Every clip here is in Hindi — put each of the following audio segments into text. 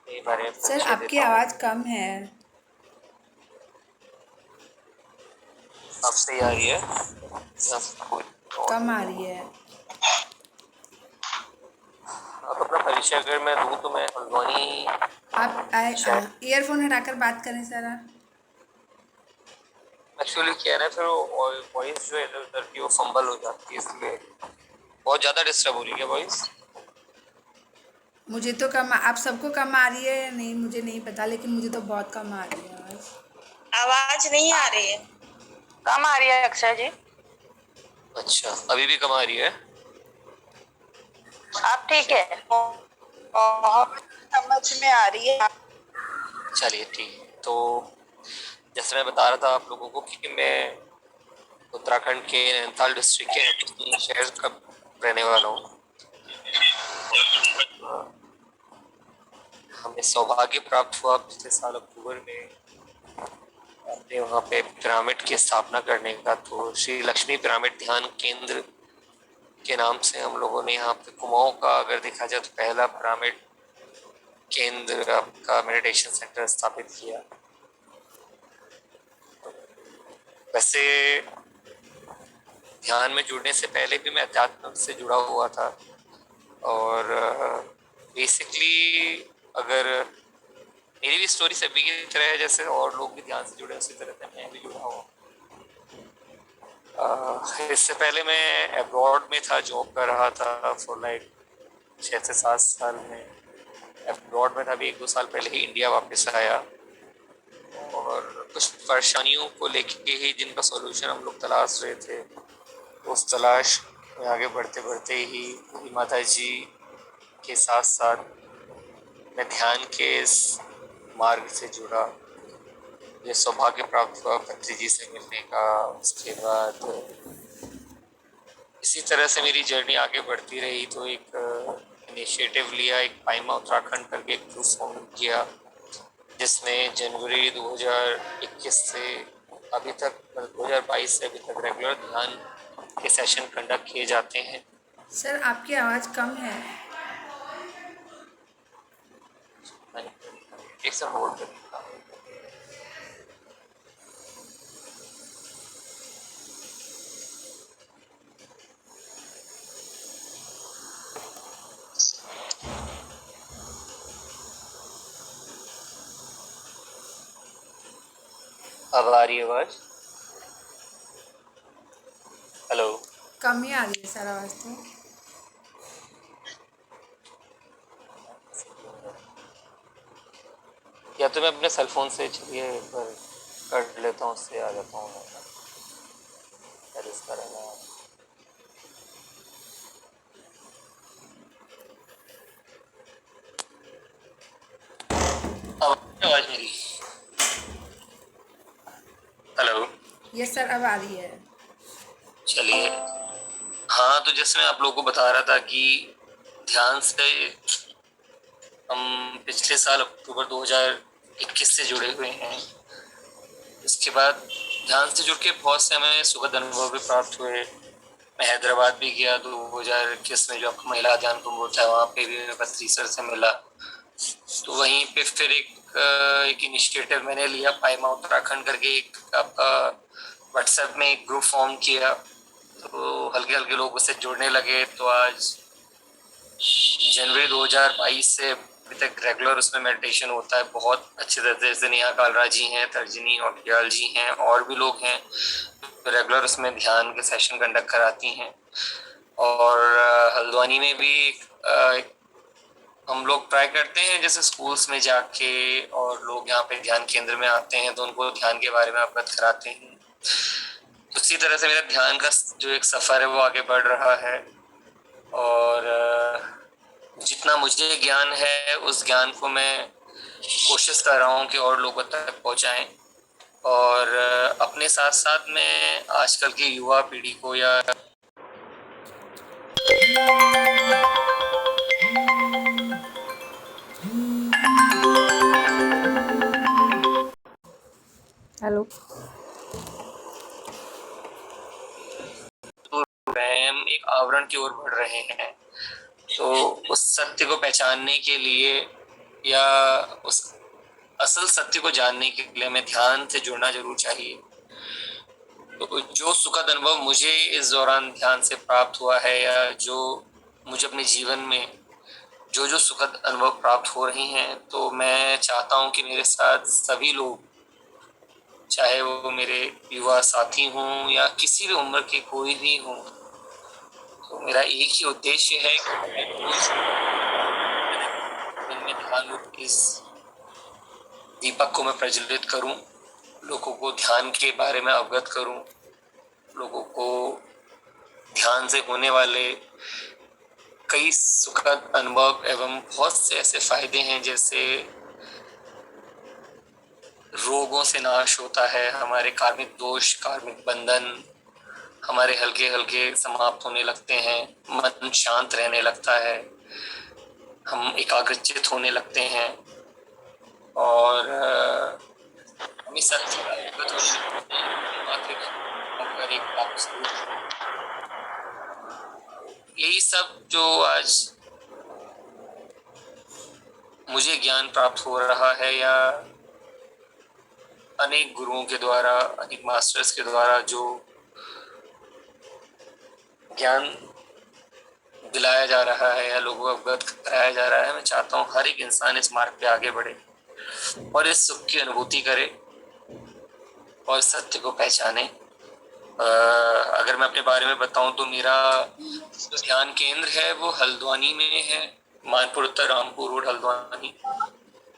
कई बार सर परिचय आपकी देता हूँ। आवाज़ कम है। अब सही आ रही है या कोई और कम आ देता रही हूँ। है। अब अपना परिचय अगर मैं दूँ तो मैं हल्द्वानी आप शहर। ईयरफोन हटाकर बात करें ज़रा। एक्चुअली क्या है ना, फिर वॉइस जो है इधर उधर की वो फंबल हो जाती है, इसलिए बहुत ज़्यादा डिस्टर्ब हो रही है वॉइस। मुझे तो कम, आप सबको कम आ रही है या नहीं मुझे नहीं पता, लेकिन मुझे तो बहुत कम आ रही है आवाज़। आवाज नहीं आ रही है, कम आ रही है अक्षय जी। अच्छा, अभी भी कम आ रही है। आप ठीक है? बहुत समझ में आ रही है। चलिए ठीक है। तो जैसे मैं बता रहा था आप लोगों को कि मैं उत्तराखंड के नैनीताल डिस्ट्रिक्ट के शहर का रहने वाला हूँ। हमें सौभाग्य प्राप्त हुआ पिछले साल अक्टूबर में अपने वहाँ पे पिरामिड की स्थापना करने का। तो श्री लक्ष्मी पिरामिड ध्यान केंद्र के नाम से हम लोगों ने यहाँ पे कुमाऊं का, अगर देखा जाए तो पहला पिरामिड केंद्र का मेडिटेशन सेंटर स्थापित किया। वैसे ध्यान में जुड़ने से पहले भी मैं अध्यात्म से जुड़ा हुआ था, और बेसिकली अगर मेरी भी स्टोरी सभी की तरह है, जैसे और लोग भी ध्यान से जुड़े उसी तरह से मैं भी जुड़ा हूँ। इससे पहले मैं अब्रॉड में था, जॉब कर रहा था फॉर लाइक 6 से 7 साल में अब्रॉड में था। अभी 1-2 साल पहले ही इंडिया वापस आया, और कुछ परेशानियों को लेके ही जिनका सॉल्यूशन हम लोग तलाश रहे थे, उस तलाश में आगे बढ़ते बढ़ते ही माता जी के साथ साथ मैं ध्यान के इस मार्ग से जुड़ा। ये सौभाग्य प्राप्त हुआ पत्री जी से मिलने का। उसके बाद इसी तरह से मेरी जर्नी आगे बढ़ती रही, तो एक इनिशिएटिव लिया, एक पाइमा उत्तराखंड करके एक ग्रुप फॉर्म किया, जिसमें जनवरी 2021 से अभी तक 2022 से अभी तक रेगुलर ध्यान के सेशन कंडक्ट किए जाते हैं। सर आपकी आवाज़ कम है। एक सर होल्ड करिएगा। अब आ रही है आवाज? हेलो। कम ही आ रही है सर आवाज़ तो। या तो मैं अपने सेल फोन से, चलिए एक बार कर लेता हूँ, उससे आ जाता हूँ मैं। इसका रहना अब आवाज मेरी? हेलो। यस सर, अब आ रही है। चलिए। हाँ, तो जैसे मैं आप लोगों को बता रहा था कि ध्यान से हम पिछले साल अक्टूबर 2021 से जुड़े हुए हैं। इसके बाद ध्यान से जुड़ के बहुत से हमें सुखद अनुभव भी प्राप्त हुए। मैं हैदराबाद भी गया 2021 में, जो आपका महिला ध्यान कुंभ होता है, वहाँ पे भी मैं पत्री सर से मिला। तो वहीं पे फिर एक इनिशिएटिव मैंने लिया, पाइमा उत्तराखंड करके एक आपका व्हाट्सएप में एक ग्रुप फॉर्म किया। तो हल्के हल्के लोग उससे जुड़ने लगे। तो आज जनवरी 2022 से अभी तक रेगुलर उसमें मेडिटेशन होता है। बहुत अच्छे तरह से नेहा कालरा जी हैं, तर्जनी और जी हैं, और भी लोग हैं रेगुलर उसमें ध्यान के सेशन कंडक्ट कराती हैं। और हल्द्वानी में भी हम लोग ट्राई करते हैं, जैसे स्कूल्स में जाके, और लोग यहाँ पे ध्यान केंद्र में आते हैं तो उनको ध्यान के बारे में अवगत कराते हैं। उसी तरह से मेरा ध्यान का जो एक सफ़र है वो आगे बढ़ रहा है, और जितना मुझे ज्ञान है उस ज्ञान को मैं कोशिश कर रहा हूँ कि और लोगों तक पहुँचाएं। और अपने साथ साथ में आजकल की युवा पीढ़ी को या हेलो। हम एक आवरण की ओर बढ़ रहे हैं। तो उस सत्य को पहचानने के लिए या उस असल सत्य को जानने के लिए हमें ध्यान से जुड़ना जरूर चाहिए। तो जो सुखद अनुभव मुझे इस दौरान ध्यान से प्राप्त हुआ है, या जो मुझे अपने जीवन में जो जो सुखद अनुभव प्राप्त हो रही हैं, तो मैं चाहता हूं कि मेरे साथ सभी लोग, चाहे वो मेरे युवा साथी हों या किसी भी उम्र के कोई भी हों, तो मेरा एक ही उद्देश्य है कि मैं रोज दिन में ध्यान रूप इस दीपक को मैं प्रज्वलित करूं, लोगों को ध्यान के बारे में अवगत करूं, लोगों को ध्यान से होने वाले कई सुखद अनुभव एवं बहुत से ऐसे फायदे हैं, जैसे रोगों से नाश होता है, हमारे कार्मिक दोष, कार्मिक बंधन हमारे हल्के हल्के समाप्त होने लगते हैं, मन शांत रहने लगता है, हम एकाग्रचित होने लगते हैं, और हमें सत्य का अवगत होने लगते हैं। आखिर अगर एक वापस यही सब जो आज मुझे ज्ञान प्राप्त हो रहा है, या अनेक गुरुओं के द्वारा, अनेक मास्टर्स के द्वारा जो ज्ञान दिलाया जा रहा है या लोगों को अवगत कराया जा रहा है, मैं चाहता हूँ हर एक इंसान इस मार्ग पे आगे बढ़े और इस सुख की अनुभूति करे और सत्य को पहचाने। अगर मैं अपने बारे में बताऊं तो मेरा जो ध्यान केंद्र है वो हल्द्वानी में है, मानपुर उत्तर, रामपुर रोड, हल्द्वानी।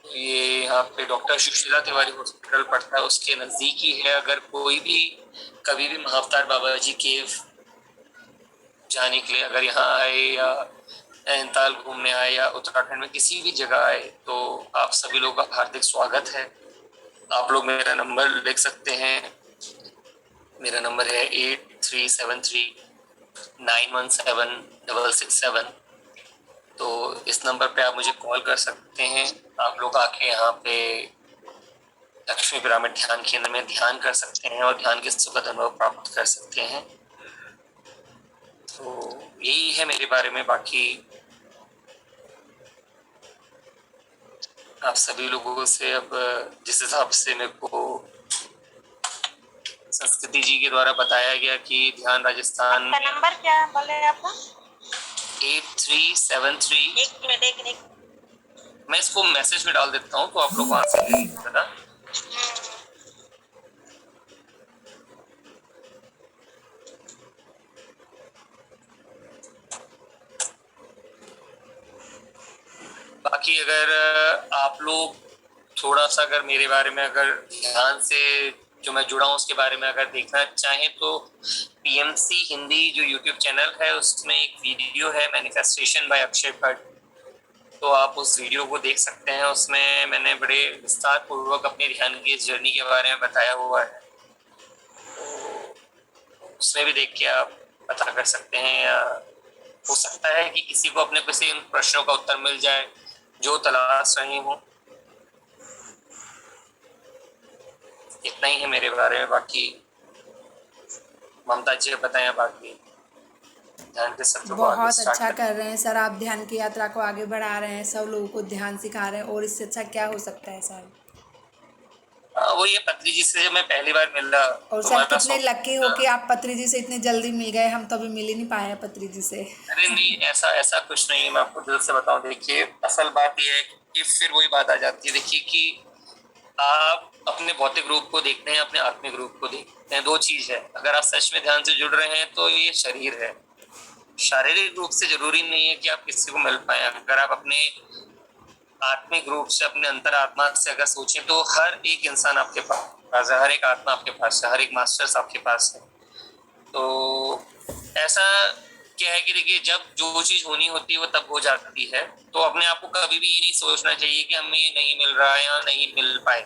ये यहाँ पे डॉक्टर सुशीला तिवारी हॉस्पिटल पड़ता है, उसके नजदीक ही है। अगर कोई भी कभी भी महाअवतार बाबा जी केव जाने के लिए अगर यहाँ आए या नैनीताल घूमने आए या उत्तराखंड में किसी भी जगह आए, तो आप सभी लोगों का हार्दिक स्वागत है। आप लोग मेरा नंबर लिख सकते हैं। मेरा नंबर है 8373917667। तो इस नंबर पे आप मुझे कॉल कर सकते हैं। आप लोग आके यहाँ पे लक्ष्मी पिरामिड ध्यान केंद्र में ध्यान कर सकते हैं और ध्यान के सुखद अनुभव प्राप्त कर सकते हैं। तो यही है मेरे बारे में। बाकी आप सभी लोगों से अब जिस हिसाब से मेरे को संस्कृति जी के द्वारा बताया गया कि ध्यान राजस्थान। आपका नंबर क्या बोले आपका? 8373। एक मिनट। मैं इसको मैसेज में डाल देता हूँ तो आप लोग वहां से ले लीजिएगा। बाकी अगर आप लोग थोड़ा सा अगर मेरे बारे में अगर ध्यान से जो मैं जुड़ा हूँ उसके बारे में अगर देखना चाहें, तो पीएमसी हिंदी जो यूट्यूब चैनल है उसमें एक वीडियो है, मैनिफेस्टेशन बाय अक्षय भट्ट। तो आप उस वीडियो को देख सकते हैं। उसमें मैंने बड़े विस्तार पूर्वक अपनी ध्यान की इस जर्नी के बारे में बताया हुआ है, तो उसमें भी देख के आप पता कर सकते हैं। या हो सकता है कि किसी को अपने किसी उन प्रश्नों का उत्तर मिल जाए जो तलाश रही हूँ। इतना ही है मेरे बारे में। बाकी ममता जी बताएं बाकी ध्यान के सत्र को आगे बहुत स्टार्ट अच्छा करें। कर रहे हैं सर, आप ध्यान की यात्रा को आगे बढ़ा रहे हैं, सब लोगों को ध्यान सिखा रहे हैं, और इससे अच्छा क्या हो सकता है सर। वो ये पत्री जी से जब मैं पहली बार मिला और तो सर हमारा कितने लकी हो कि आप पत्री जी से इतने जल्दी मिल गए, हम तो अभी मिल ही नहीं पाए हैं पत्री जी से। अरे नहीं, ऐसा ऐसा कुछ नहीं है। मैं आपको दिल से बताऊं, देखिए असल बात यह है कि फिर वही बात आ जाती है। देखिए कि आप अपने भौतिक रूप को देखते हैं, अपने आत्मिक रूप को देखते हैं, दो चीज है। अगर आप सच में ध्यान से जुड़ रहे हैं तो ये शरीर है। शारीरिक रूप से जरूरी नहीं है कि आप किसी को मिल पाए। अगर आप अपने आत्मिक रूप से, अपने अंतरात्मा से अगर सोचें तो हर एक इंसान आपके पास है, हर एक आत्मा आपके पास है, हर एक मास्टर्स आपके पास है। तो ऐसा क्या है कि देखिए जब जो चीज होनी होती है वो तब हो जाती है। तो अपने आप को कभी भी ये नहीं सोचना चाहिए कि हमें ये नहीं मिल रहा है या नहीं मिल पाए।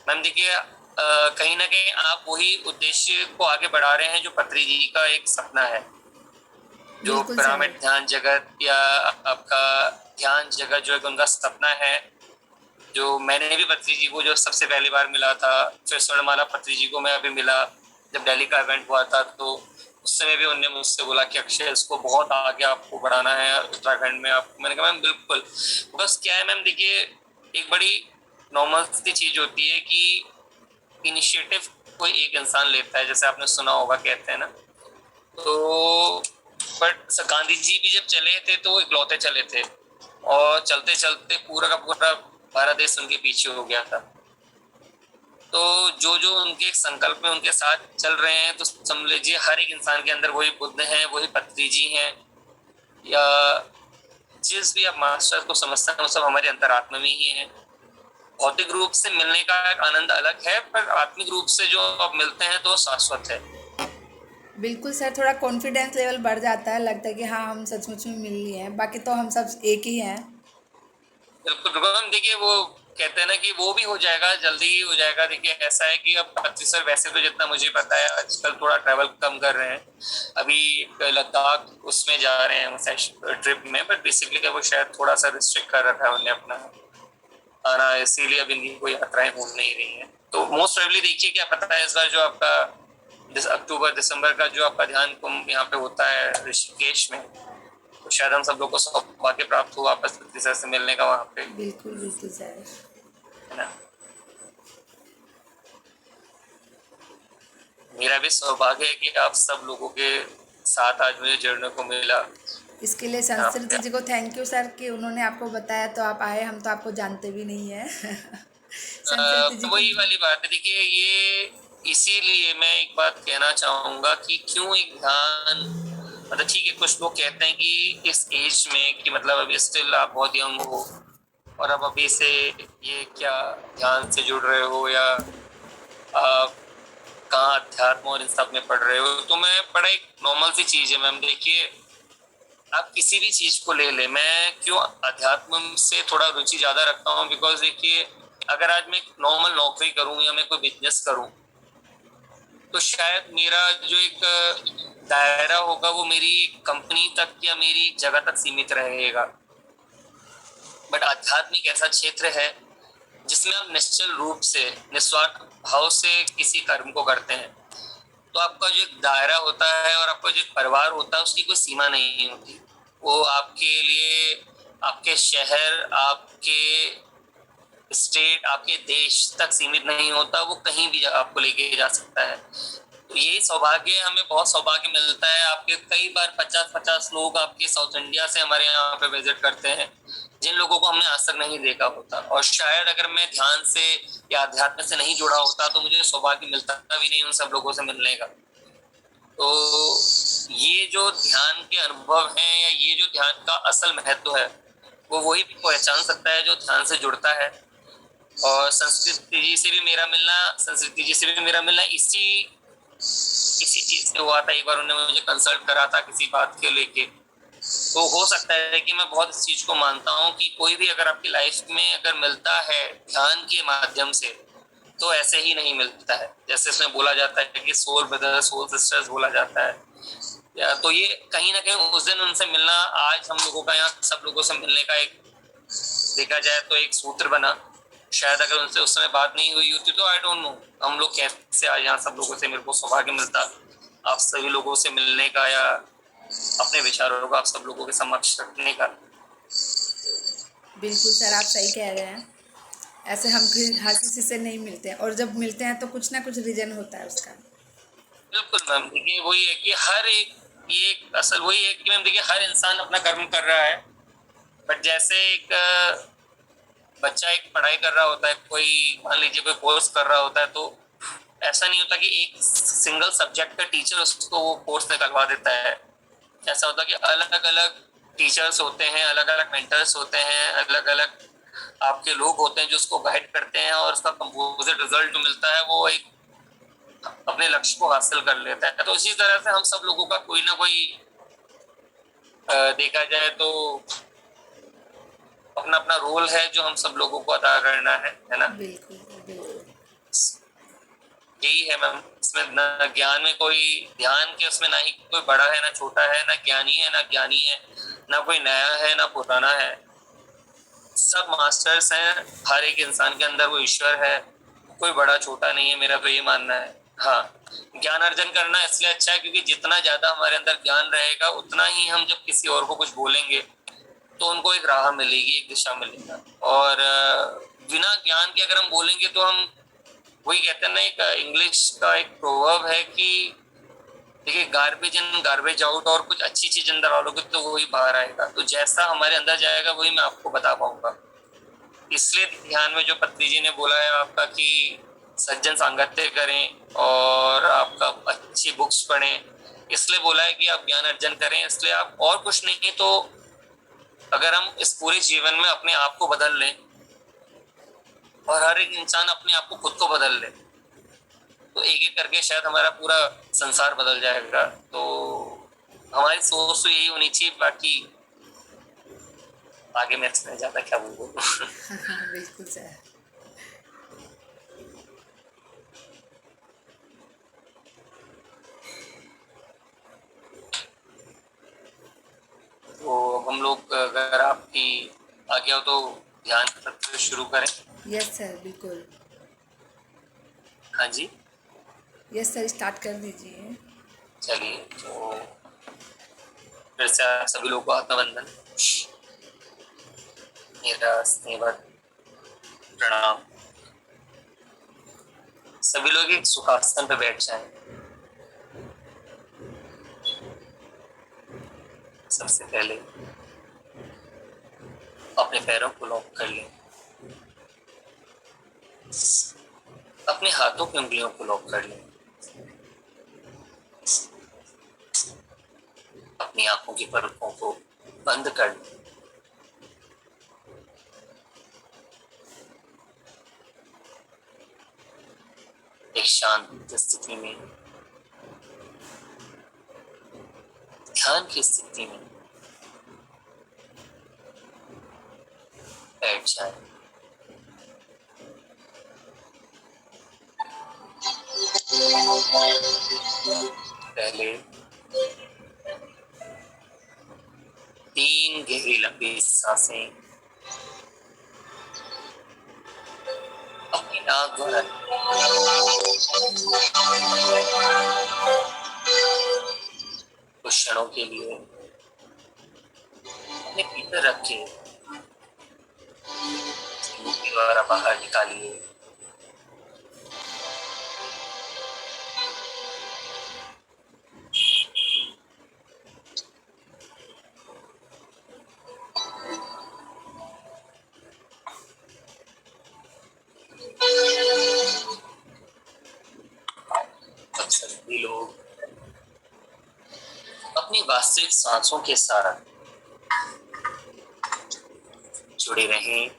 मैम देखिए कहीं ना कहीं आप वही उद्देश्य को आगे बढ़ा रहे हैं जो पत्री जी का एक सपना है, जो बिल्कुल सर। पिरामिड ध्यान जगत या आपका ध्यान जगत जो एक उनका सपना है। जो मैंने भी पत्री जी को जो सबसे पहली बार मिला था, फिर स्वर्णमाला पत्री जी को मैं अभी मिला जब दिल्ली का इवेंट हुआ था। तो उस समय भी उनने मुझसे बोला कि अक्षय इसको बहुत आगे आपको बढ़ाना है उत्तराखंड में। आप, मैंने कहा मैम बिल्कुल। बस क्या है मैम, देखिए एक बड़ी नॉर्मल सी चीज होती है कि इनिशिएटिव कोई एक इंसान लेता है, जैसे आपने सुना होगा, कहते हैं ना। तो बट गांधी जी भी जब चले थे तो इकलौते चले थे, और चलते चलते पूरा का पूरा भारत देश उनके पीछे हो गया था। तो जो जो उनके एक संकल्प में उनके साथ चल रहे हैं, तो समझ लीजिए हर एक इंसान के अंदर वही बुद्ध है, वही पत्री जी हैं, या जिस भी आप मास्टर को समझते हैं वो सब हमारे अंतरात्मा में ही है। भौतिक रूप से मिलने का एक आनंद अलग है, पर आत्मिक रूप से जो आप मिलते हैं तो शाश्वत है। बिल्कुल सर, थोड़ा कॉन्फिडेंस लेवल बढ़ जाता है, लगता है कि हाँ हम सचमुच में मिल लिए हैं, बाकी तो हम सब एक ही हैं। बिल्कुल बिल्कुल मैम, देखिए वो कहते हैं ना कि वो भी हो जाएगा, जल्दी ही हो जाएगा। देखिए ऐसा है कि अब पति सर वैसे तो जितना मुझे पता है आजकल थोड़ा ट्रैवल कम कर रहे हैं, अभी लद्दाख उसमें जा रहे हैं ट्रिप में, बट बेसिकली वो शायद थोड़ा सा रिस्ट्रिक्ट कर रखा है उन्हें अपना आना, इसीलिए अब इनकी कोई यात्राएं हो नहीं रही हैं। तो मोस्ट प्रोबेबली देखिए क्या पता है इस बार जो आपका अक्टूबर दिसंबर का जो आपका ध्यान कुंभ यहाँ पे होता है ऋषिकेश में, तो शायद हम सब लोग को सौभाग्य प्राप्त हो वापस पृथ्वी सर से मिलने का वहाँ पे, बिल्कुल बिल्कुल सर। है ना। मेरा भी सौभाग्य है कि आप सब लोगों के साथ आज मुझे जुड़ने को मिला इसके लिए यहाँ संस्कृति पे। जी को थैंक यू सर कि उन्होंने आपको बताया तो आप आए, हम तो आपको जानते भी नहीं है। संस्कृति जी को। वही वाली बात है, देखिए ये इसीलिए मैं एक बात कहना चाहूंगा कि क्यों एक ध्यान, मतलब ठीक है कुछ लोग कहते हैं कि इस एज में कि मतलब अभी स्टिल आप बहुत यंग हो और अब अभी से ये क्या ध्यान से जुड़ रहे हो, या आप कहाँ अध्यात्म और इन सब में पढ़ रहे हो। तो मैं बड़ा एक नॉर्मल सी चीज है मैम, देखिए आप किसी भी चीज को ले ले, मैं क्यों अध्यात्म से थोड़ा रुचि ज्यादा रखता हूँ, बिकॉज देखिए अगर आज मैं नॉर्मल नौकरी करूँ या मैं कोई बिजनेस करूँ, तो शायद मेरा जो एक दायरा होगा वो मेरी कंपनी तक या मेरी जगह तक सीमित रहेगा। बट आध्यात्मिक ऐसा क्षेत्र है जिसमें आप निश्चल रूप से निस्वार्थ भाव से किसी कर्म को करते हैं, तो आपका जो एक दायरा होता है और आपका जो एक परिवार होता है उसकी कोई सीमा नहीं होती। वो आपके लिए, आपके शहर, आपके स्टेट, आपके देश तक सीमित नहीं होता, वो कहीं भी आपको लेके जा सकता है। तो यही सौभाग्य, हमें बहुत सौभाग्य मिलता है। आपके कई बार 50-50 लोग आपके साउथ इंडिया से हमारे यहाँ पे विजिट करते हैं, जिन लोगों को हमने आज तक नहीं देखा होता, और शायद अगर मैं ध्यान से या अध्यात्म से नहीं जुड़ा होता तो मुझे सौभाग्य मिलता भी नहीं उन सब लोगों से मिलने का। तो ये जो ध्यान के अनुभव हैं या ये जो ध्यान का असल महत्व है, वो वही पहचान सकता है जो ध्यान से जुड़ता है। और संस्कृति जी से भी मेरा मिलना इसी चीज से हुआ था। एक बार उन्होंने मुझे कंसल्ट करा था किसी बात के लेके। तो हो सकता है कि मैं बहुत इस चीज को मानता हूँ कि कोई भी अगर आपकी लाइफ में अगर मिलता है ध्यान के माध्यम से, तो ऐसे ही नहीं मिलता है। जैसे इसमें बोला जाता है कि सोल ब्रदर्स सोल सिस्टर्स बोला जाता है, या तो ये कहीं ना कहीं उस दिन उनसे मिलना आज हम लोगों का यहाँ सब लोगों से मिलने का एक, देखा जाए तो एक सूत्र बना। शायद अगर उनसे उस समय बात नहीं हुई होती तो आई डोंट नो हम लोग कैसे आज यहाँ सब लोगों से मेरे को सौभाग्य मिलता आप सभी लोगों से मिलने का, या अपने विचारों को आप सब लोगों के समक्ष रखने का। बिल्कुल सर, आप सही कह रहे हैं। ऐसे हम हर किसी से नहीं मिलते हैं, और जब मिलते हैं तो कुछ ना कुछ रीजन होता है उसका। बिल्कुल मैम, देखिए वही है कि हर एक, ये असल वही है कि मैम देखिए हर इंसान अपना कर्म कर रहा है। बट जैसे एक बच्चा एक पढ़ाई कर रहा होता है, कोई मान लीजिए कोई कोर्स कर रहा होता है, तो ऐसा नहीं होता कि एक सिंगल सब्जेक्ट का टीचर उसको वो कोर्स निकलवा देता है। ऐसा होता है कि अलग अलग टीचर्स होते हैं, अलग अलग मेंटर्स होते हैं, अलग अलग आपके लोग होते हैं जो उसको गाइड करते हैं, और उसका कंपोजिट रिजल्ट जो मिलता है वो एक अपने लक्ष्य को हासिल कर लेता है। तो इसी तरह से हम सब लोगों का कोई ना कोई देखा जाए तो अपना अपना रोल है जो हम सब लोगों को अदा करना है ना। बिल्कुल बिल्कुल। यही है मैम, इसमें न ज्ञान में कोई ध्यान के उसमें ना ही कोई बड़ा है ना छोटा है, ना ज्ञानी है ना ज्ञानी है, ना कोई नया है ना पुराना है, सब मास्टर्स हैं। हर एक इंसान के अंदर वो ईश्वर है, कोई बड़ा छोटा नहीं है, मेरा तो ये मानना है। हाँ, ज्ञान अर्जन करना इसलिए अच्छा है क्योंकि जितना ज्यादा हमारे अंदर ज्ञान रहेगा उतना ही हम जब किसी और को कुछ बोलेंगे तो उनको एक राह मिलेगी, एक दिशा मिलेगा। और बिना ज्ञान के अगर हम बोलेंगे तो हम वही कहते हैं ना, एक इंग्लिश का एक प्रोवर्ब है कि देखिए, गार्बेज इन गार्बेज आउट, और कुछ अच्छी चीज अंदर डालोगे तो वही बाहर आएगा। तो जैसा हमारे अंदर जाएगा वही मैं आपको बता पाऊंगा। इसलिए ध्यान में जो पत्नी जी ने बोला है आपका कि सज्जन सांगत्य करें और आपका अच्छी बुक्स पढ़ें, इसलिए बोला है कि आप ज्ञान अर्जन करें। इसलिए आप और कुछ नहीं तो अगर हम इस पूरे जीवन में अपने आप को बदल लें और हर एक इंसान अपने आप को खुद को बदल ले तो एक एक करके शायद हमारा पूरा संसार बदल जाएगा। तो हमारी सोच तो यही होनी चाहिए। बाकी आगे मैं इसमें ज्यादा क्या बोलूँ। हाँ, बिल्कुल सर। तो हम लोग, अगर आपकी आज्ञा हो तो ध्यान सत्र शुरू करें। यस सर, बिल्कुल। हाँ जी, यस सर, स्टार्ट कर दीजिए। चलिए। तो फिर से आप सभी लोगों को आत्मबंधन, मेरा स्नेहवत प्रणाम। सभी लोग एक सुखासन पे बैठ जाएं। सबसे पहले अपने पैरों को लॉक कर लें, अपने हाथों की उंगलियों को लॉक कर लें, अपनी आंखों की पलकों को बंद कर लें। एक शांत स्थिति में, ध्यान की स्थिति में बैठ जाए। पहले 3 गहरी लंबी सांसें अपनी नाक द्वारा कुछ क्षणों के लिए अपने भीतर रखे मुंह के द्वारा बाहर निकालिए। अब सभी लोग अपनी वास्तविक सांसों के साथ जुड़े रहें।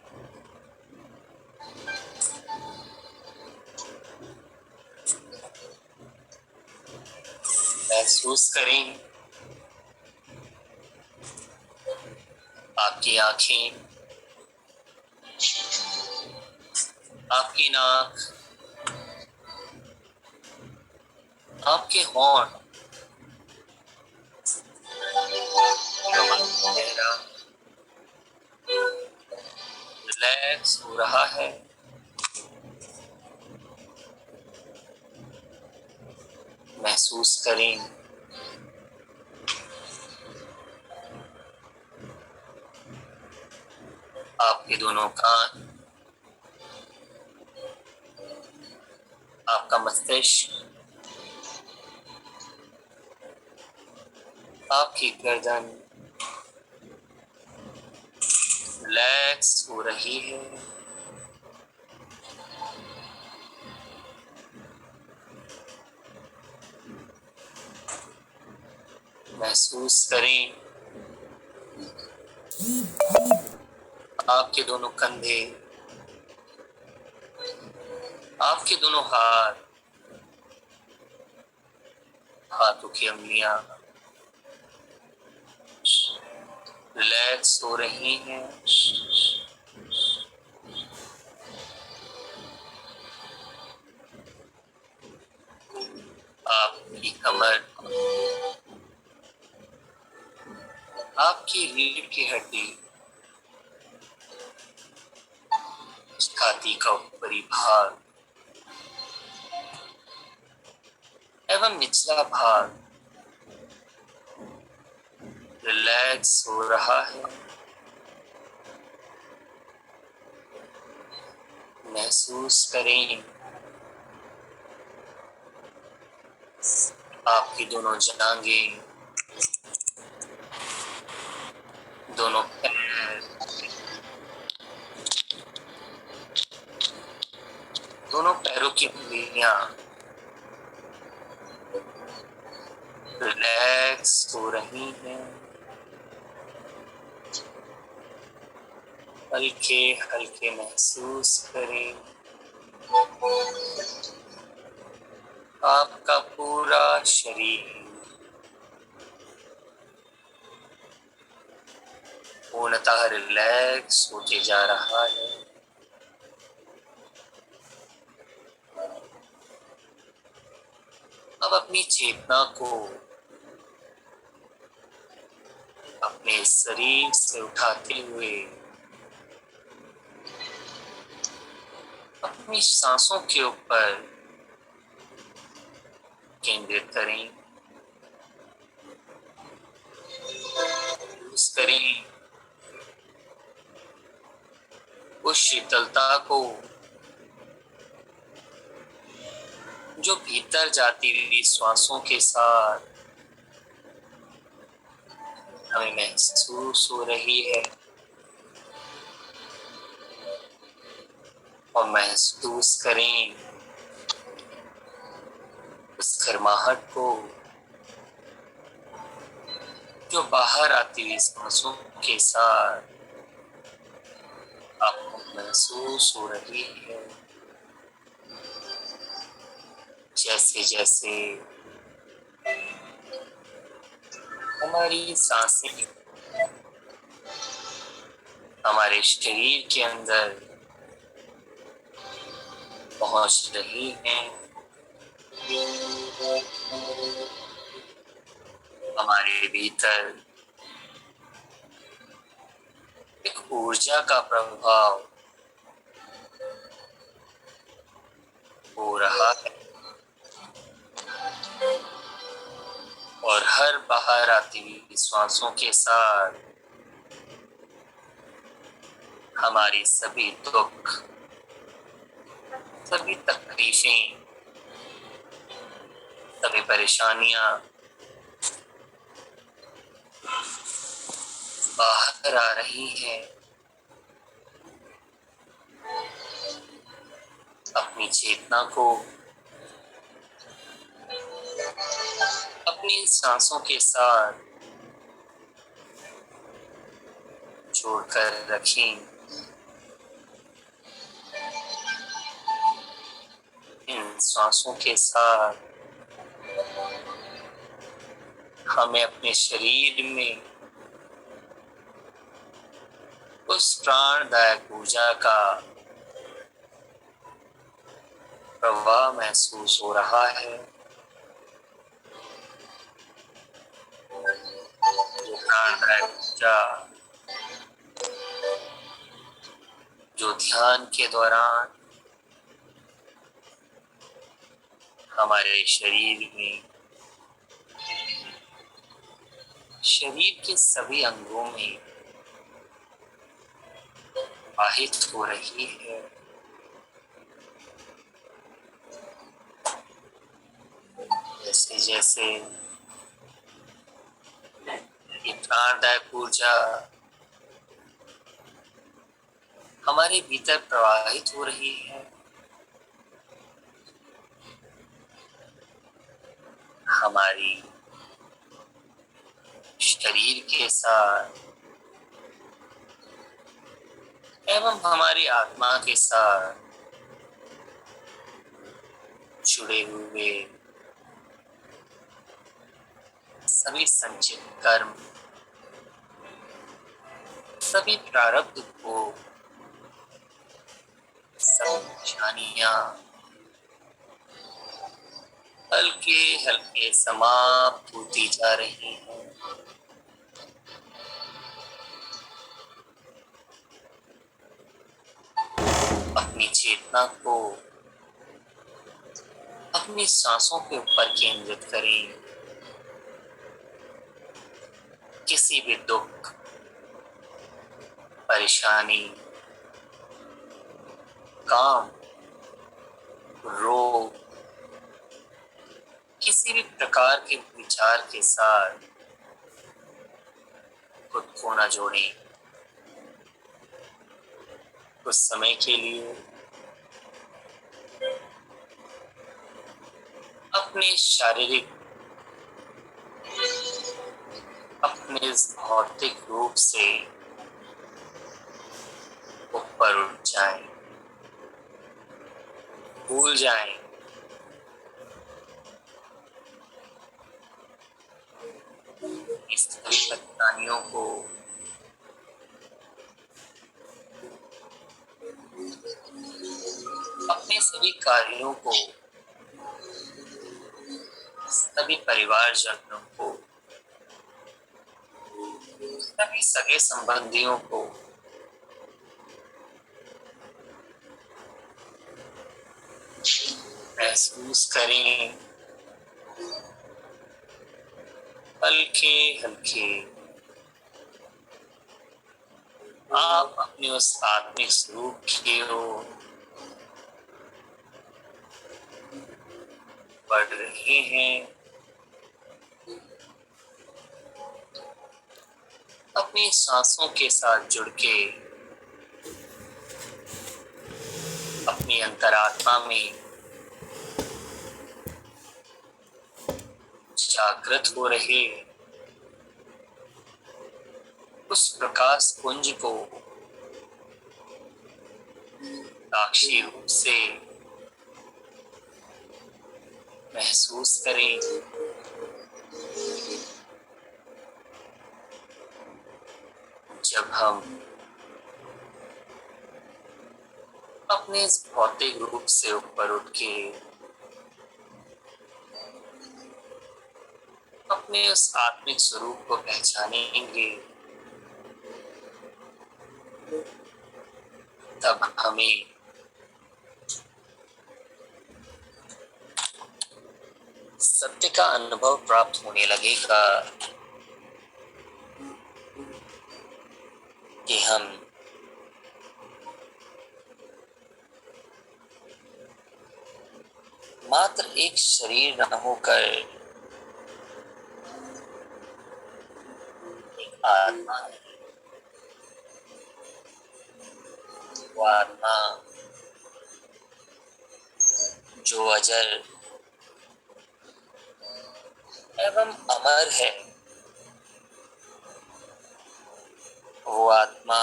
महसूस करें आपकी आंखें, आपकी नाक, आपके होंठ गहरा रिलैक्स हो रहा है। महसूस करें आपके दोनों कान, आपका मस्तिष्क, आपकी गर्दन रिलैक्स हो रही है। महसूस करें आपके दोनों कंधे, आपके दोनों हाथ, हाथों की उंगलियां रिलैक्स हो रही हैं। आपकी कमर, आपकी रीढ़ की हड्डी, छाती का ऊपरी भाग, एवं निचला भाग रिलैक्स हो रहा है। महसूस करें आपकी दोनों जांघें, दोनों पैर, दोनों पैरों की उंगलियां रिलैक्स हो रही हैं। हल्के हल्के महसूस करें आपका पूरा शरीर पूर्णतः रिलैक्स होते जा रहा है। अब अपनी चेतना को अपने शरीर से उठाते हुए अपनी सांसों के ऊपर केंद्रित करें। महसूस करें उस शीतलता को जो भीतर जाती हुई श्वासों के साथ हमें महसूस हो रही है, और महसूस करें उस गर्माहट को जो बाहर आती हुई सांसों के साथ आपको महसूस हो रही है। जैसे जैसे हमारी सांसें हमारे शरीर के अंदर पहुंच रही हैं, हमारे भीतर एक ऊर्जा का प्रभाव हो रहा है, और हर बाहर आती हुई श्वासों के साथ हमारी सभी दुख, सभी तकलीफें, सभी परेशानियां बाहर आ रही हैं। अपनी चेतना को अपनी सांसों के साथ जोड़कर रखें। इन सांसों के साथ हमें अपने शरीर में उस प्राणदायक ऊर्जा का प्रवाह महसूस हो रहा है, जो प्राणदायक ऊर्जा जो ध्यान के दौरान हमारे शरीर में, शरीर के सभी अंगों में वाहित हो रही है। जैसे जैसे ये प्राणदायक ऊर्जा हमारे भीतर प्रवाहित हो रही है, हमारी शरीर के साथ एवं हमारी आत्मा के साथ जुड़े हुए सभी संचित कर्म, सभी प्रारब्ध को, सभी निशानियां हल्के हल्के समाप्त होती जा रही हैं। अपनी चेतना को अपनी सांसों के ऊपर केंद्रित करें। किसी भी दुख, परेशानी, काम, रोग, किसी भी प्रकार के विचार के साथ खुद को न जोड़ें। कुछ समय के लिए अपने शारीरिक, अपने इस भौतिक रूप से ऊपर उठ जाएं, भूल जाएं इस सभी परेशानियों को, अपने सभी कार्यों को, सभी परिवारजनों को, सभी सगे संबंधियों को महसूस करें। हल्के हल्के आप अपने उस आत्मिक स्वरूप की ओर बढ़ रहे हैं। अपनी सांसों के साथ जुड़ के अपनी अंतरात्मा में जागृत हो रहे उस प्रकाश पुंज को साक्षी रूप से महसूस करें। जब हम अपने इस भौतिक रूप से ऊपर उठ के अपने उस आत्मिक स्वरूप को पहचानेंगे, तब हमें सत्य का अनुभव प्राप्त होने लगेगा कि हम मात्र एक शरीर न होकर एक आत्मा है। वो आत्मा जो अजर एवं अमर है, वो आत्मा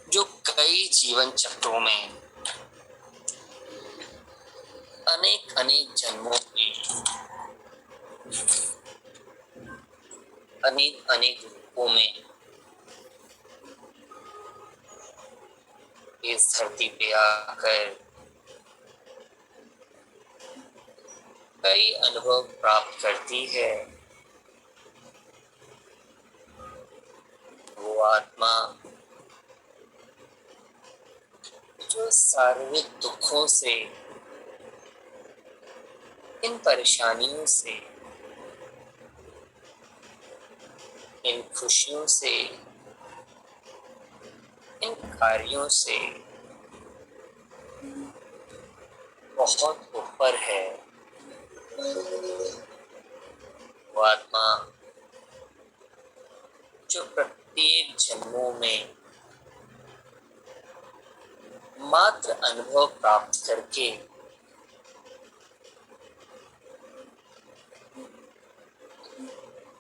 जो कई जीवन चक्रों में अनेक अनेक जन्मों में अनेक अनेक रूपों में इस धरती पे आकर कई अनुभव प्राप्त करती है, वो आत्मा जो शारीरिक दुखों से, इन परेशानियों से, इन खुशियों से, इन कार्यों से बहुत ऊपर है, वो आत्मा जो प्रत्येक जन्मों में मात्र अनुभव प्राप्त करके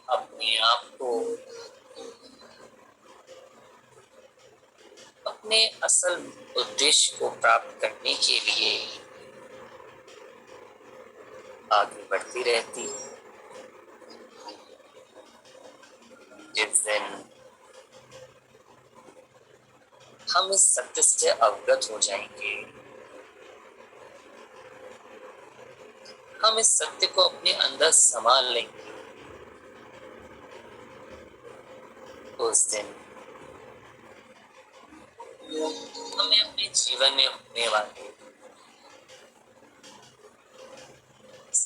अपने आप को अपने असल उद्देश्य को प्राप्त करने के लिए आगे बढ़ती रहती है। जिस दिन हम इस सत्य से अवगत हो जाएंगे, हम इस सत्य को अपने अंदर संभाल लेंगे, उस दिन हमें अपने जीवन में होने वाले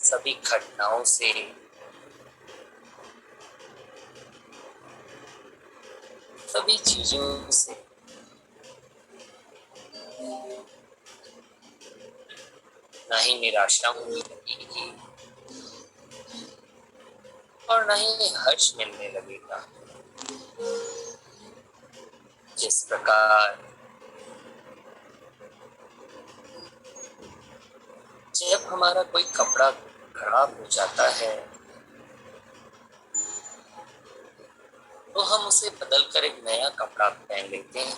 सभी घटनाओं से सभी चीजों से ना ही निराशा होने लगेगी और ना ही हर्ष मिलने लगेगा। जिस प्रकार जब हमारा कोई कपड़ा खराब हो जाता है तो हम उसे बदल कर एक नया कपड़ा पहन लेते हैं,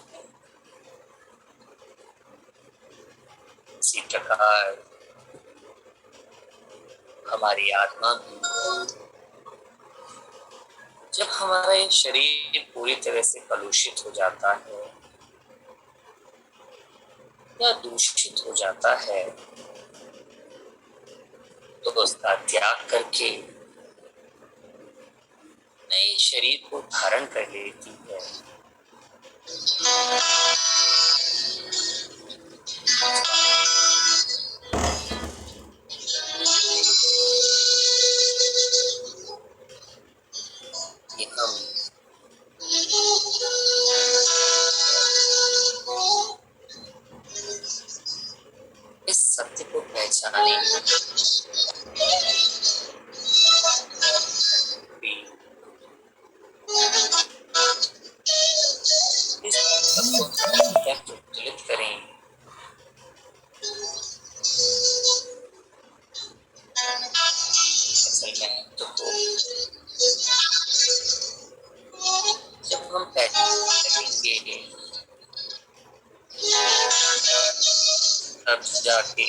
इसी प्रकार हमारी आत्मा भी, जब हमारा ये शरीर पूरी तरह से कलुषित हो जाता है या दूषित हो जाता है तो उसका त्याग करके नए शरीर को धारण कर लेती है। कि हम इस सत्य को पहचाने भी इस सत्य को क्या प्रज्वलित करें। असल में तो जब हम पहचानेंगे तब जाके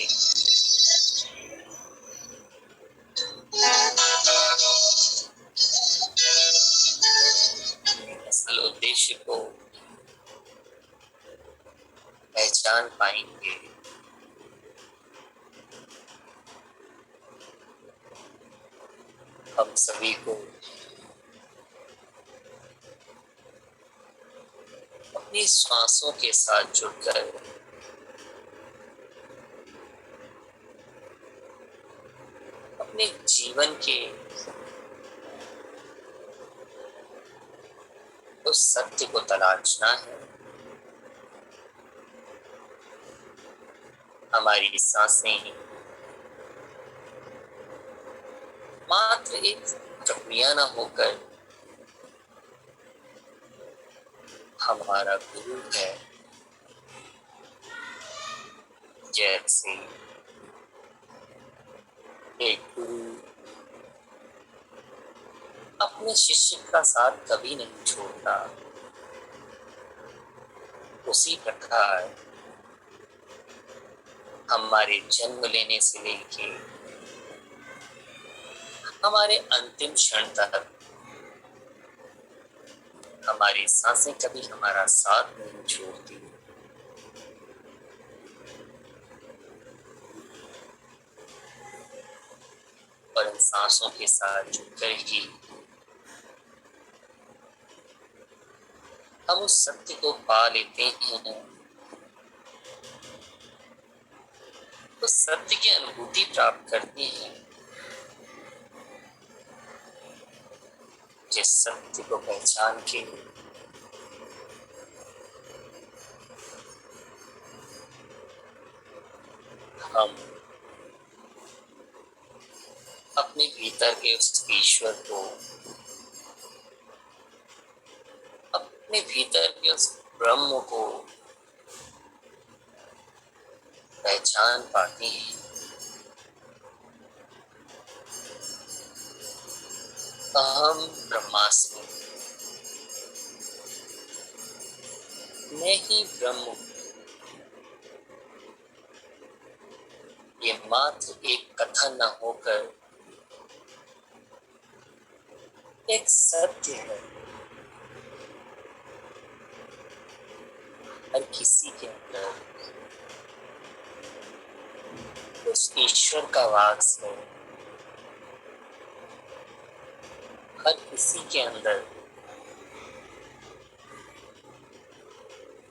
असल उद्देश्य को पहचान पाएंगे। हम सभी को अपनी श्वासों के साथ जुड़कर अपने जीवन के उस सत्य को तलाशना है। हमारी सांसें मात्र एक प्रक्रिया न होकर हमारा गुरु है। जैसे एक गुरु अपने शिष्य का साथ कभी नहीं छोड़ता, उसी प्रकार हमारे जन्म लेने से लेके हमारे अंतिम क्षण तक हमारी सांसें कभी हमारा साथ नहीं छोड़ती। और इन सांसों के साथ जुड़कर ही हम उस सत्य को पा लेते हैं, उस सत्य की अनुभूति प्राप्त करते हैं। जिस सत्य को पहचान के हम अपने भीतर के उस ईश्वर को, अपने भीतर के उस ब्रह्म को पहचान पाते हैं। अहम ब्रह्मास्मि, मैं ही ब्रह्म हूँ। ये मात्र एक कथा न होकर एक सत्य है। हर किसी के अंदर उस ईश्वर का वास है। हर किसी के अंदर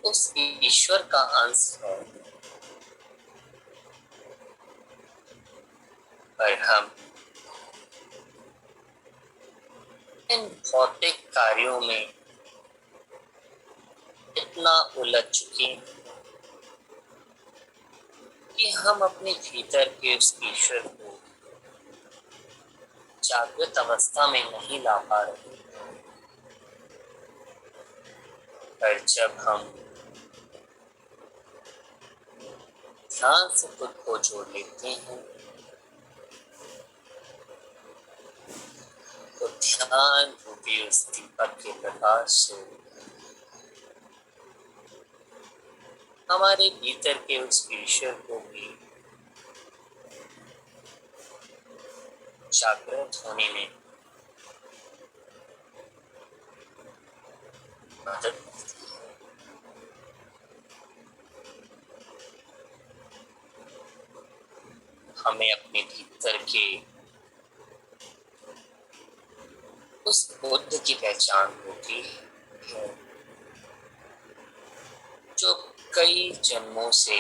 उस ईश्वर का अंश है। पर हम इन भौतिक कार्यों में इतना उलझ चुके हैं कि हम अपने भीतर के उस ईश्वर को जागृत अवस्था में नहीं ला पा रहे। पर जब हम ध्यान से खुद को जोड़ लेते हैं तो ध्यान रूपी उस दीपक के प्रकाश से हमारे भीतर के उस ईश्वर को भी जागृत होने में मदद मिलती है। हमें अपने भीतर के उस बुद्ध की पहचान होती है जो कई जन्मों से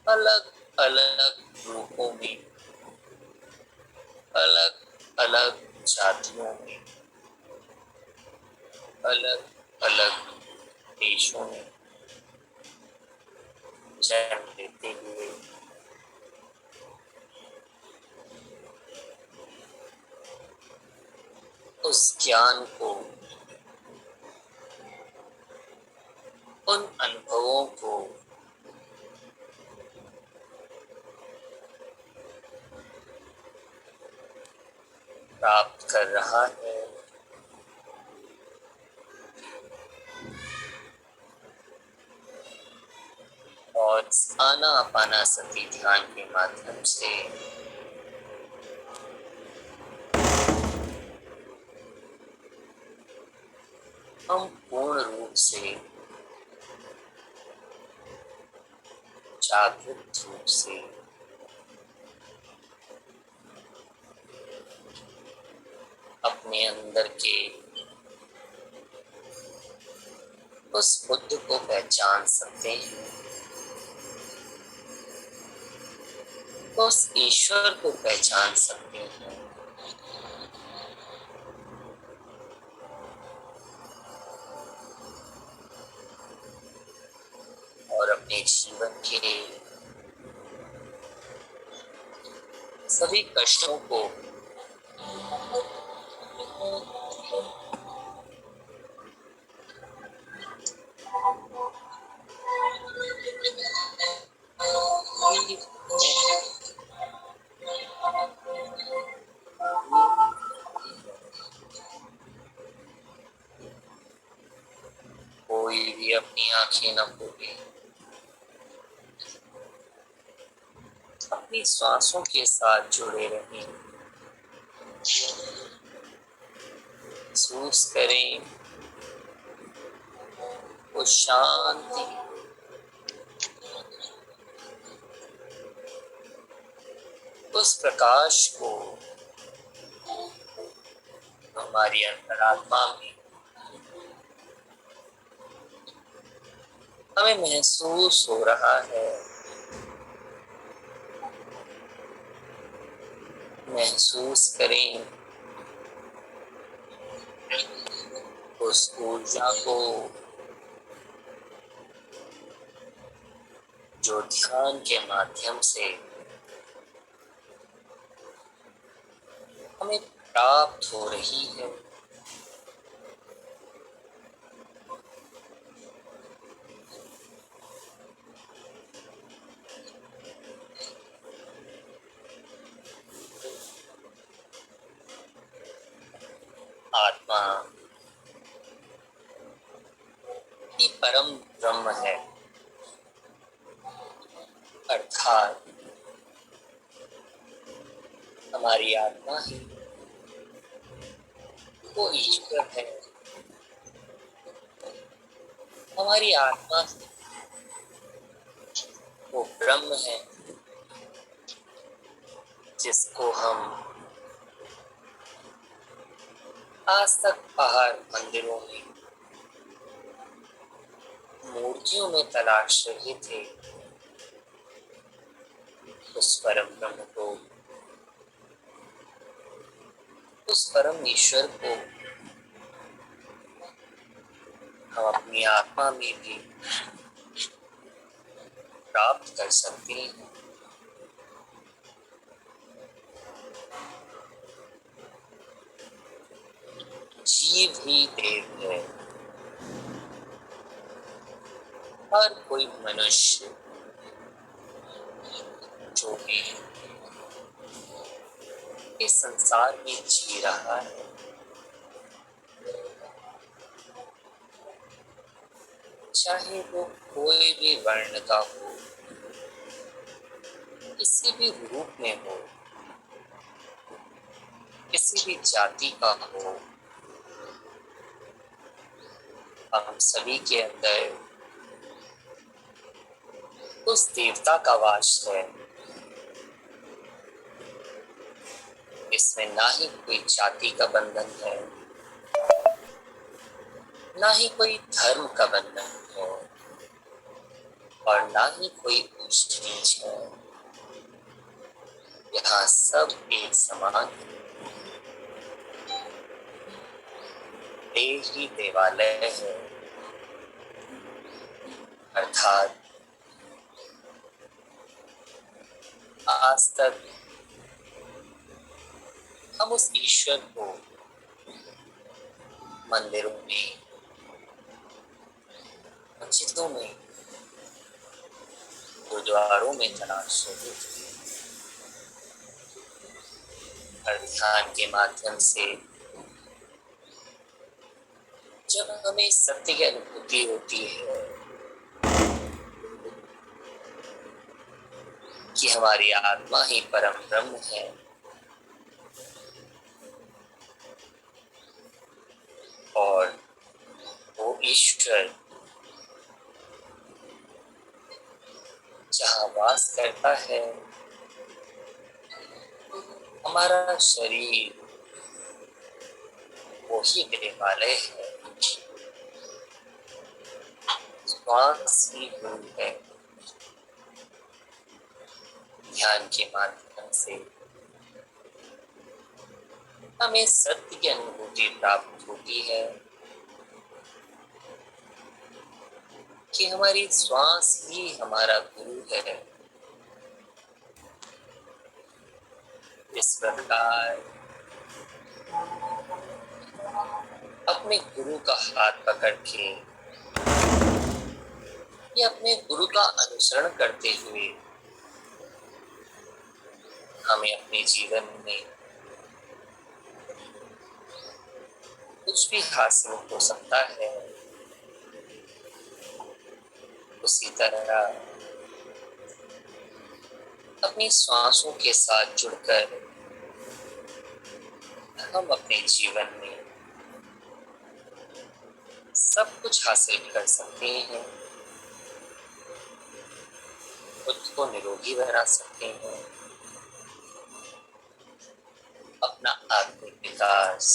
अलग अलग रूपों में, अलग अलग जातियों में, अलग अलग देशों में जन्म लेते हुए उस ज्ञान को, उन अनुभवों को प्राप्त कर रहा है। और आनापानासति ध्यान के माध्यम से हम पूर्ण रूप से, जागृत रूप से अपने अंदर के उस बुद्ध को पहचान सकते हैं, उस ईश्वर को पहचान सकते हैं और अपने जीवन के सभी कष्टों को कोई भी अपनी आंखें न खोले, अपनी सांसों के साथ जुड़े रहें, महसूस करें वो शांति, उस प्रकाश को हमारी अंतरात्मा में हमें महसूस हो रहा है। महसूस करें उस ऊर्जा को जो ध्यान के माध्यम से हमें प्राप्त हो रही है। आत्मा ही परम ब्रह्म है, अर्थात हमारी आत्मा ही वो ईश्वर है। हमारी आत्मा ही वो ब्रह्म है जिसको हम आज तक बाहर मंदिरों में मूर्तियों में तलाश रहे थे उस परम ब्रह्म को, उस परम ईश्वर को हम अपनी आत्मा में भी प्राप्त कर सकते हैं। जीव ही देव है। हर कोई मनुष्य जो भी इस संसार में जी रहा है, चाहे वो कोई भी वर्ण का हो, किसी भी रूप में हो, किसी भी जाति का हो, हम सभी के अंदर उस देवता का वास है। इसमें ना ही कोई जाति का बंधन है, ना ही कोई धर्म का बंधन है, और ना ही कोई ऊंच नीच है। यहाँ सब एक समान है। देव ही देवालय है, अर्थात आज तक हम उस ईश्वर को मंदिरों में, मस्जिदों में, गुरुद्वारों में तलाश रहे थे। और ध्यान के माध्यम से जब हमें सत्य की अनुभूति होती है कि हमारी आत्मा ही परम ब्रह्म है, और वो ईश्वर जहाँ वास करता है, हमारा शरीर वो ही देवालय है, श्वास ही गुरु है। ध्यान के माध्यम से हमें सत्य की अनुभूति प्राप्त होती है कि हमारी श्वास ही हमारा गुरु है। इस प्रकार अपने गुरु का हाथ पकड़ के या अपने गुरु का अनुसरण करते हुए हमें अपने जीवन में कुछ भी हासिल हो सकता है। उसी तरह अपनी सांसों के साथ जुड़कर हम अपने जीवन में सब कुछ हासिल कर सकते हैं, खुद को निरोगी बना सकते हैं, अपना आत्मिक विकास,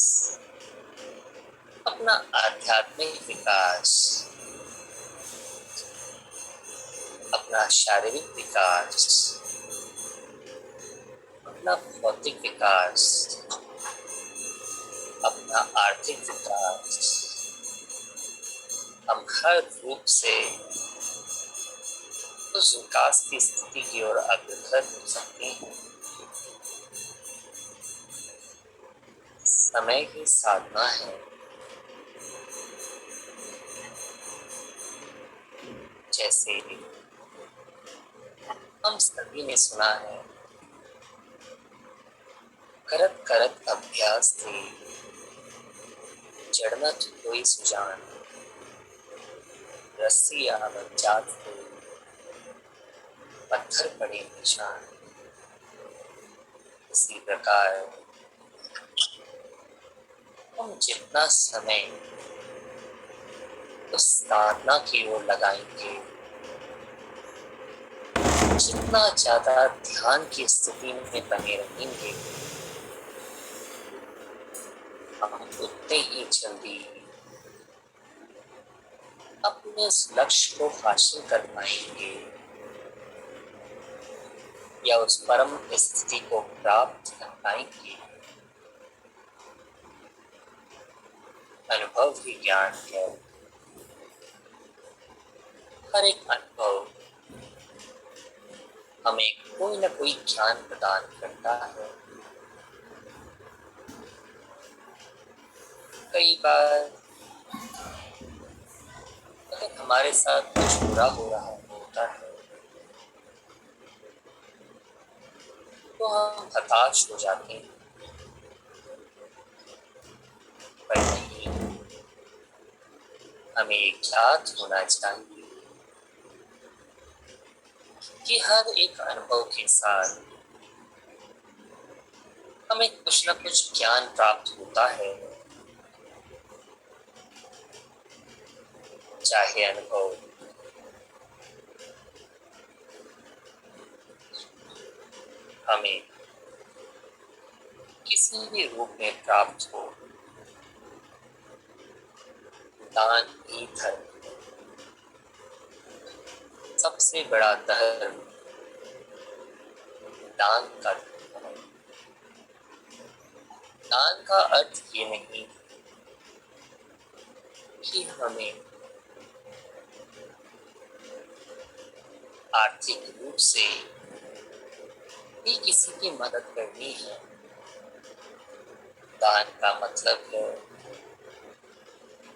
अपना आध्यात्मिक विकास, अपना शारीरिक विकास, अपना भौतिक विकास, अपना आर्थिक विकास, हम हर रूप से उस विकास की स्थिति की ओर अग्रसर हो सकते हैं। समय की साधना है। जैसे हम सभी ने सुना है, करत करत अभ्यास थे, जड़मत कोई सुजान, रस्सी आवत जात थे, पत्थर पड़े निशान। इसी प्रकार हम जितना समय उस साधना की ओर लगाएंगे, जितना ज्यादा ध्यान की स्थिति में बने रहेंगे, हम उतने ही जल्दी अपने उस लक्ष्य को हासिल कर पाएंगे या उस परम स्थिति को प्राप्त कर पाएंगे। अनुभव ही ज्ञान है। हर एक अनुभव हमें कोई ना कोई ज्ञान प्रदान करता है। कई बार अगर हमारे साथ कुछ बुरा हो रहा होता है तो हम हताश हो जाते हैं, पर नहीं, हमें ज्ञात होना चाहिए कि हर एक अनुभव के साथ हमें कुछ न कुछ ज्ञान प्राप्त होता है। चाहे अनुभव हमें किसी भी रूप में प्राप्त हो, दान ही धर्म है। सबसे बड़ा धर्म दान का धर्म है। दान का अर्थ ये नहीं कि हमें आर्थिक रूप से भी किसी की मदद करनी है। दान का मतलब है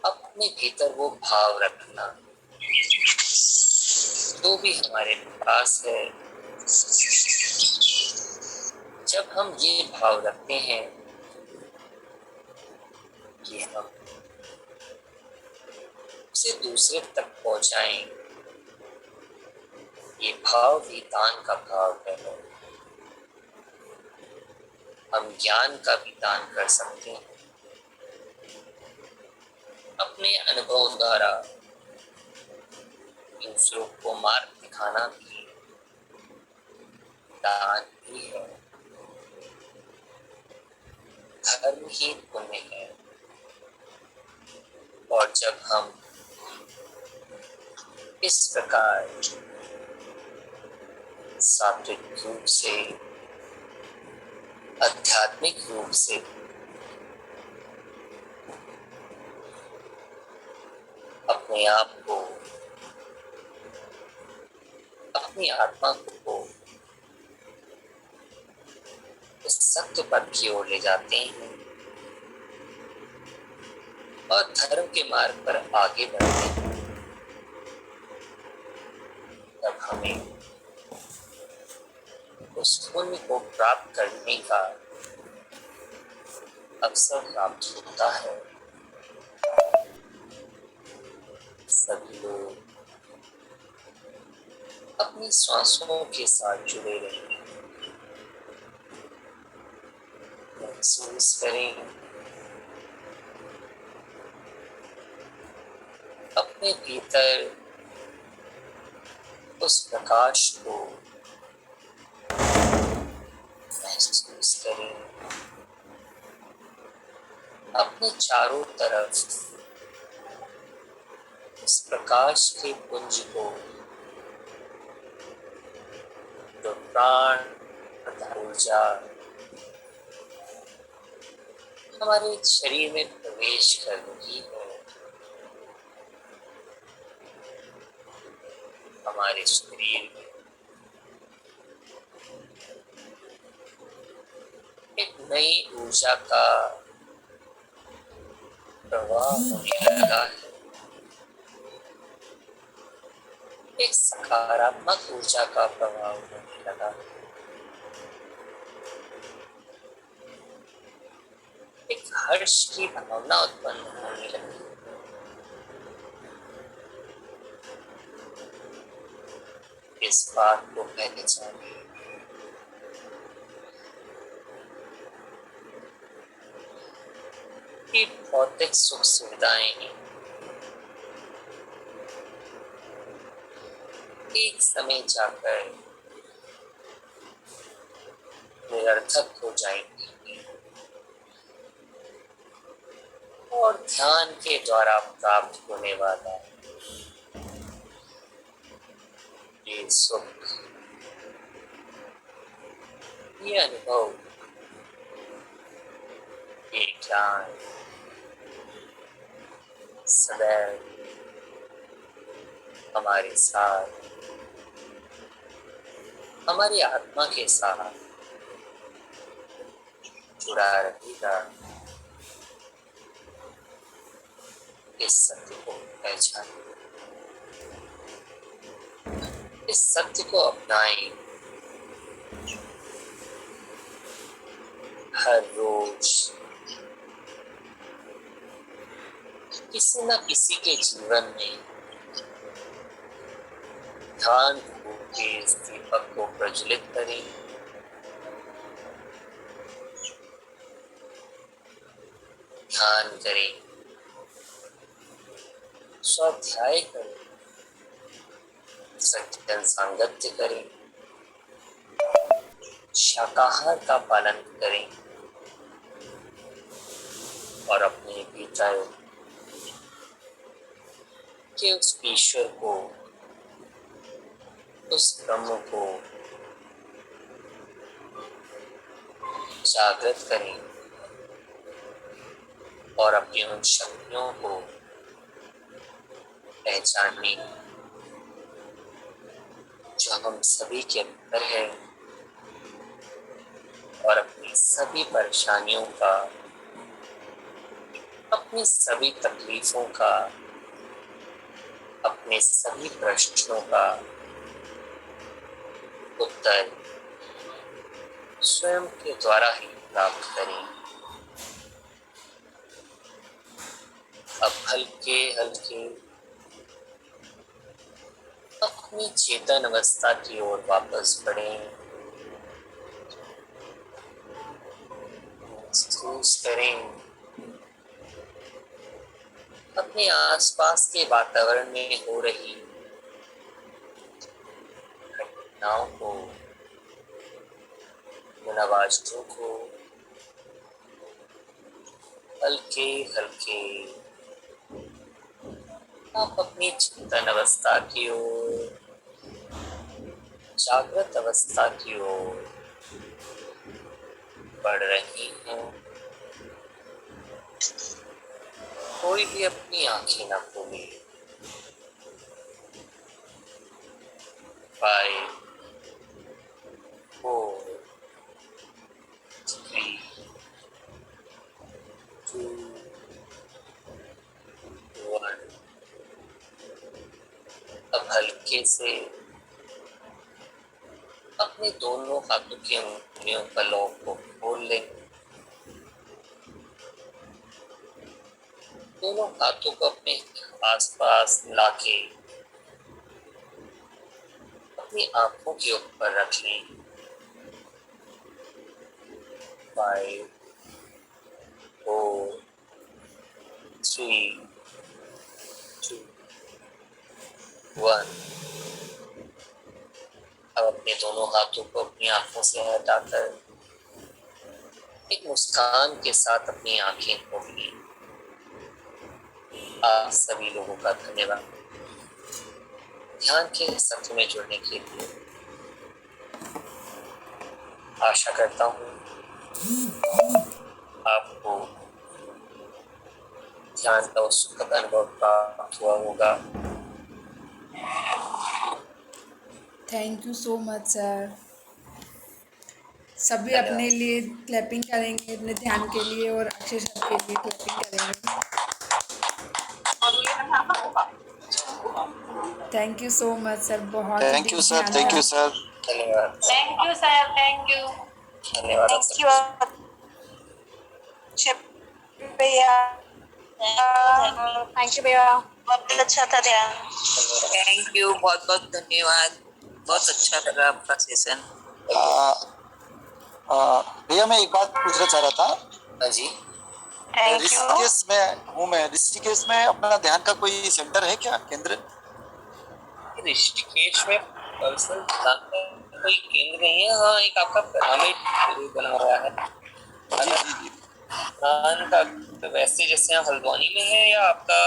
अपने भीतर वो भाव रखना, जो भी हमारे पास है, जब हम ये भाव रखते हैं कि हम उसे दूसरे तक पहुंचाएं, ये भाव भी दान का भाव है। हम ज्ञान का भी दान कर सकते हैं। अपने अनुभव द्वारा दूसरों को मार्ग दिखाना भी दान ही है, धर्म ही पुण्य है। और जब हम इस प्रकार सात्विक रूप से, आध्यात्मिक रूप से अपने आप को, अपनी आत्मा को उस सत्य पथ की ओर ले जाते हैं और धर्म के मार्ग पर आगे बढ़ते हैं, तब हमें उस पुण्य को प्राप्त करने का अवसर प्राप्त होता है। सभी लोग अपनी सांसों के साथ जुड़े रहें, महसूस करें अपने भीतर उस प्रकाश को, महसूस करें अपने चारों तरफ उस प्रकाश के पुंज को, जो प्राण तथा ऊर्जा हमारे शरीर में प्रवेश कर रही है। हमारे शरीर में एक नई ऊर्जा का प्रवाह होने लगा है। एक सकारात्मक ऊर्जा का प्रवाह होने लगा है। एक हर्ष की भावना उत्पन्न होने लगी। इस बात को पहचानिए कि भौतिक सुख सुविधाएं एक समय जाकर निरर्थक हो जाएंगी और ध्यान के द्वारा प्राप्त होने वाला ये सुख, ये अनुभव, ये ज्ञान सदैव हमारे साथ, हमारी आत्मा के साथ जुड़ा रहेगा। इस सत्य को पहचानें, इस सत्य को अपनाएं। हर रोज किसी न किसी के जीवन में ध्यान के इस दीपक को प्रज्वलित करें। ध्यान करें, स्वाध्याय करें, सज्जन सांगत्य करें, शाकाहार का पालन करें और अपने भीतर के उस ईश्वर को, उस ब्रह्म को जागृत करें और अपनी उन शक्तियों को पहचानने जो हम सभी के अंदर है और अपनी सभी परेशानियों का, अपनी सभी तकलीफों का, अपने सभी प्रश्नों का उत्तर स्वयं के द्वारा ही प्राप्त करें। अब हल्के हल्के अपनी चेतन अवस्था की ओर वापस बढ़ें। महसूस करें अपने आसपास के वातावरण में हो रही घटनाओं को, उन आवाज़ों को हल्के हल्के आप अपनी चेतन अवस्था की ओर, जागृत अवस्था की ओर बढ़ रही हैं। कोई भी अपनी आंखें ना खोले। 5, 4, 3, 2, 1। अब हल्के से अपने दोनों हाथों की उंगलियों का लॉक को खोल लें। दोनों हाथों को अपने आसपास लाके अपनी आंखों के ऊपर रख लें। 5, 4, 3, 2, 1। अब अपने दोनों हाथों को अपनी आंखों से हटाकर एक मुस्कान के साथ अपनी आंखें खोलिए। आप सभी लोगों का धन्यवाद ध्यान के सत्र में जुड़ने के लिए। आशा करता हूँ आपको ध्यान का उस सुखद अनुभव प्राप्त हुआ होगा। Thank you so much sir. सभी अपने लिए क्लैपिंग करेंगे, अपने ध्यान के लिए, और अक्षय सर के लिए क्लैपिंग करेंगे। Thank you so much sir, बहुत थैंक यू सर, ध्यान थैंक था। यू सर, धन्यवाद, thank you sir, thank you, धन्यवाद थैंक यू भैया, थैंक यू भैया, बहुत अच्छा था ध्यान। थैंक यू, बहुत बहुत धन्यवाद, बहुत अच्छा लगा आपका सेशन। भैया मैं एक बात पूछना चाह रहा था। हाँ जी, थैंक यू। ऋषिकेश में हूँ मैं, ऋषिकेश में अपना ध्यान का कोई सेंटर है क्या, केंद्र? ऋषिकेश में पर्सनल ध्यान का कोई केंद्र नहीं है। हाँ, एक आपका पिरामिड बना हुआ है ध्यान का। तो वैसे जैसे यहाँ हल्द्वानी में है, या आपका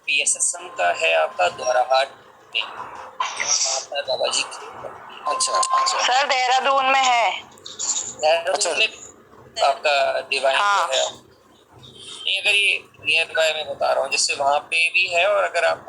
PSSM का है, आपका द्वाराहाट नहीं, माता बाबा जी की। अच्छा अच्छा सर देहरादून में है। देहरादून में आपका डिवाइन हाँ। जो है, नहीं अगर ये नियर बाय मैं बता रहा हूँ, जैसे वहाँ पे भी है, और अगर आप